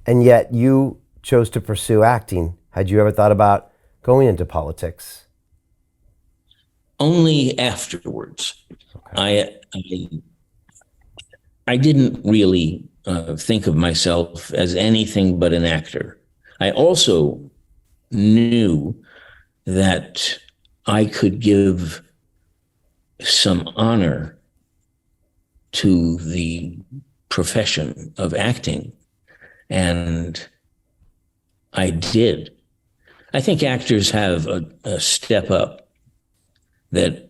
And yet you chose to pursue acting. Had you ever thought about going into politics? Only afterwards. Okay. I didn't really think of myself as anything but an actor. I also knew that I could give some honor to the profession of acting, and I did. I think actors have a step up that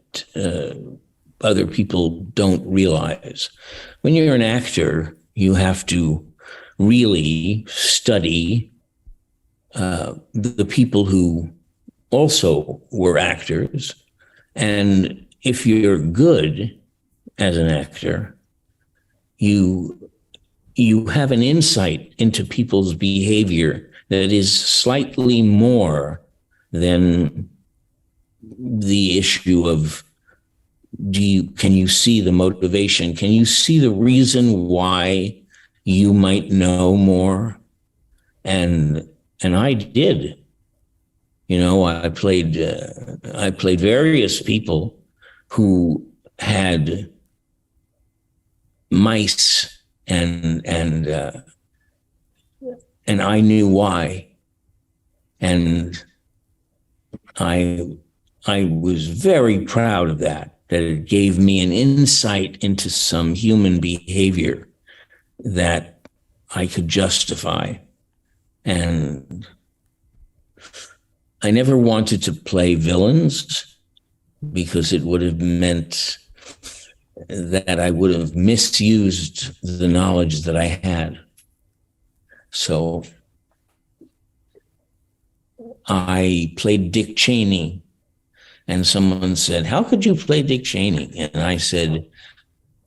other people don't realize. When you're an actor, you have to really study the people who also were actors. And if you're good as an actor, you you have an insight into people's behavior that is slightly more than the issue of can you see the motivation? Can you see the reason why you might know more? And and I did. I played various people who had mice, and I knew why, and I I was very proud of that. That it gave me an insight into some human behavior that I could justify, and I never wanted to play villains because it would have meant that I would have misused the knowledge that I had. So I played Dick Cheney, and someone said, "How could you play Dick Cheney?" And I said,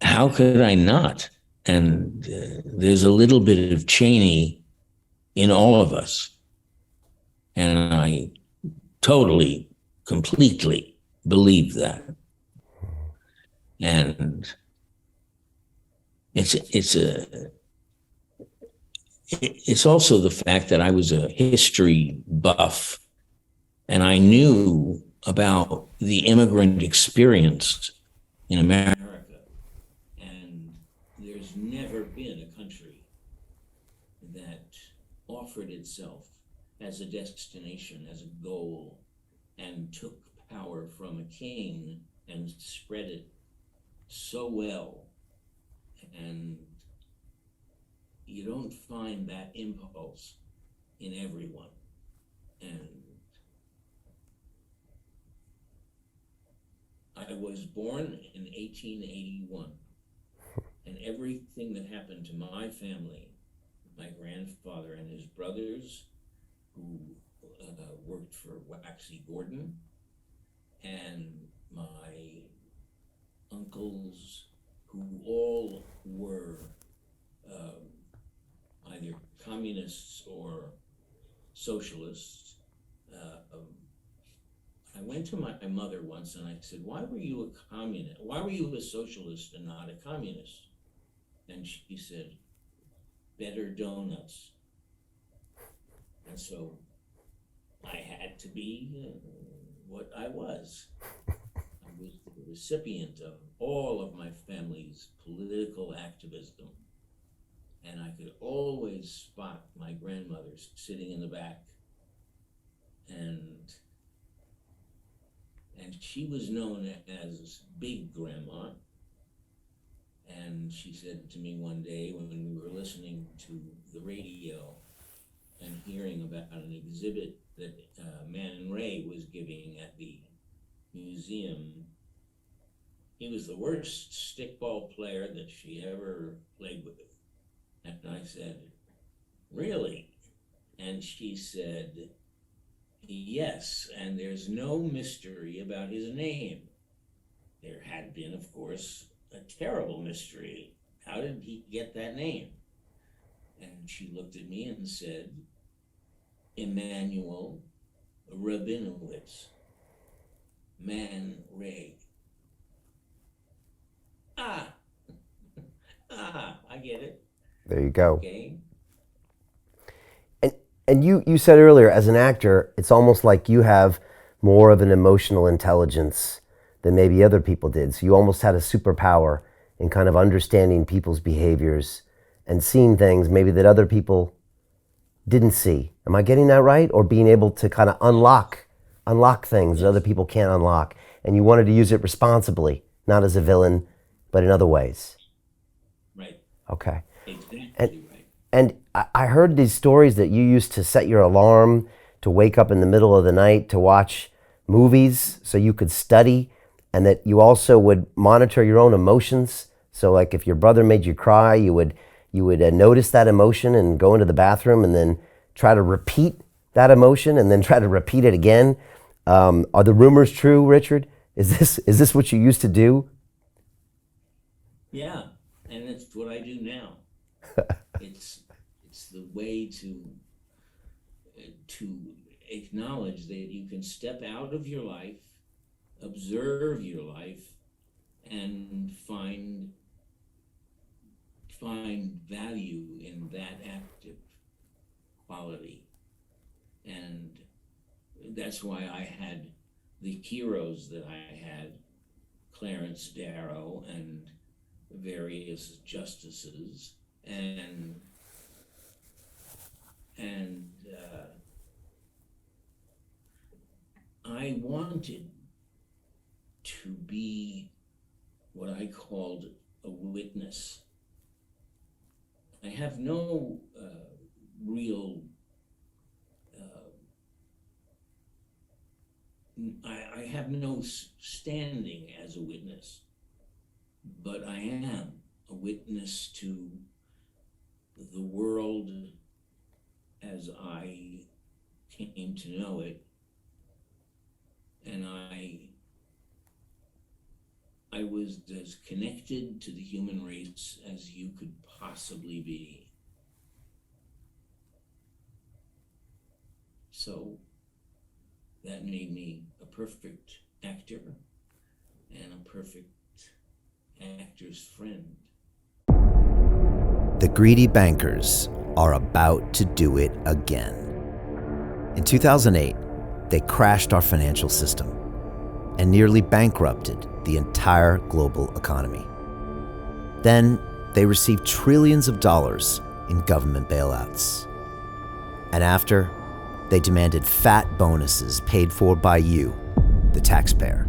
"How could I not?" And there's a little bit of Cheney in all of us. And I totally, completely believe that. And it's it's a it's also the fact that I was a history buff, and I knew about the immigrant experience in America. And there's never been a country that offered itself as a destination, as a goal, and took power from a king and spread it so well. And you don't find that impulse in everyone. And I was born in 1881, and everything that happened to my family, my grandfather and his brothers, who worked for Waxy Gordon, and my uncles, who all were either communists or socialists. I went to my mother once and I said, "Why were you a communist? Why were you a socialist and not a communist?" And she said, "Better donuts." And so I had to be what I was. I was the recipient of all of my family's political activism. And I could always spot my grandmother sitting in the back. And she was known as Big Grandma. And she said to me one day when we were listening to the radio and hearing about an exhibit that Man Ray was giving at the museum, he was the worst stickball player that she ever played with. And I said, "Really?" And she said, "Yes, and there's no mystery about his name." There had been, of course, a terrible mystery. How did he get that name? And she looked at me and said, "Emanuel Rabinowitz, Man Ray." Ah, I get it. There you go. Okay. And you said earlier, as an actor, it's almost like you have more of an emotional intelligence than maybe other people did. So you almost had a superpower in kind of understanding people's behaviors and seeing things maybe that other people didn't see. Am I getting that right? Or being able to kind of unlock things that other people can't unlock. And you wanted to use it responsibly, not as a villain, but in other ways. Right. Okay. Exactly right. And I heard these stories that you used to set your alarm to wake up in the middle of the night to watch movies so you could study, and that you also would monitor your own emotions. So like if your brother made you cry, you would notice that emotion and go into the bathroom and then try to repeat that emotion and then try to repeat it again. Are the rumors true, Richard? Is this what you used to do? Yeah, and it's what I do now. It's the way to acknowledge that you can step out of your life, observe your life, and find value in that active quality. And that's why I had the heroes that I had, Clarence Darrow and various justices, and I wanted to be what I called a witness. I have no real, I have no standing as a witness, but I am a witness to the world as I came to know it, and I was as connected to the human race as you could possibly be. So that made me a perfect actor and a perfect actor's friend. The greedy bankers are about to do it again. In 2008, they crashed our financial system and nearly bankrupted the entire global economy. Then they received trillions of dollars in government bailouts. And after, they demanded fat bonuses paid for by you, the taxpayer.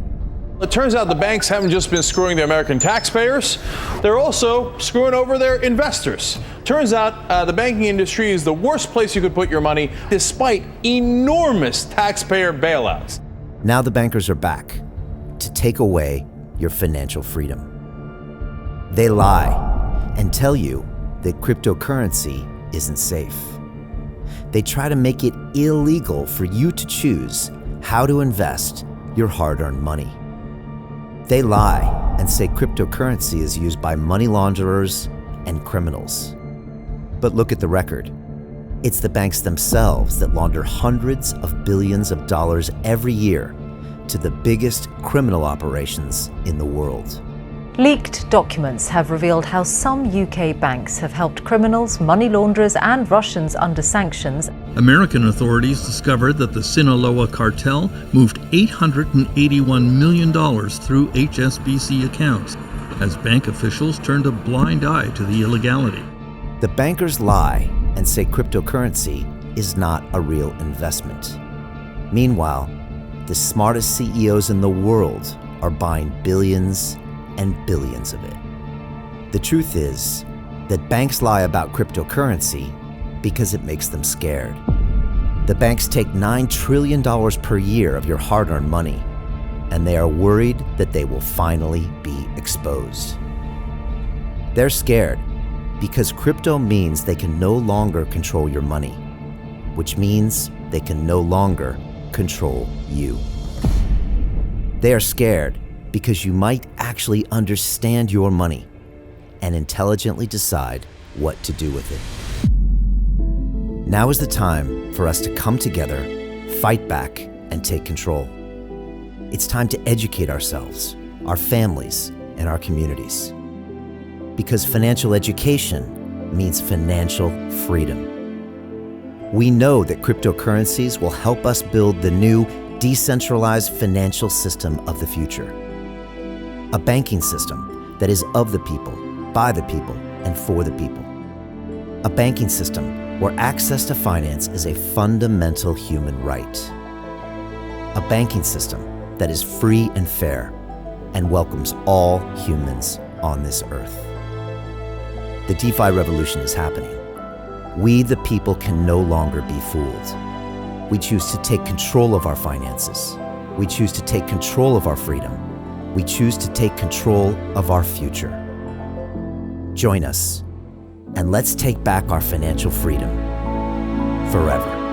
It turns out the banks haven't just been screwing the American taxpayers, they're also screwing over their investors. Turns out the banking industry is the worst place you could put your money, despite enormous taxpayer bailouts. Now the bankers are back to take away your financial freedom. They lie and tell you that cryptocurrency isn't safe. They try to make it illegal for you to choose how to invest your hard-earned money. They lie and say cryptocurrency is used by money launderers and criminals. But look at the record. It's the banks themselves that launder hundreds of billions of dollars every year to the biggest criminal operations in the world. Leaked documents have revealed how some UK banks have helped criminals, money launderers and Russians under sanctions. American authorities discovered that the Sinaloa cartel moved $881 million through HSBC accounts as bank officials turned a blind eye to the illegality. The bankers lie and say cryptocurrency is not a real investment. Meanwhile, the smartest CEOs in the world are buying billions and billions of it. The truth is that banks lie about cryptocurrency because it makes them scared. The banks take $9 trillion per year of your hard-earned money, and they are worried that they will finally be exposed. They're scared because crypto means they can no longer control your money, which means they can no longer control you. They are scared because you might actually understand your money and intelligently decide what to do with it. Now is the time for us to come together, fight back, and take control. It's time to educate ourselves, our families, and our communities. Because financial education means financial freedom. We know that cryptocurrencies will help us build the new decentralized financial system of the future. A banking system that is of the people, by the people, and for the people. A banking system where access to finance is a fundamental human right. A banking system that is free and fair and welcomes all humans on this earth. The DeFi revolution is happening. We, the people, can no longer be fooled. We choose to take control of our finances. We choose to take control of our freedom. We choose to take control of our future. Join us, and let's take back our financial freedom forever.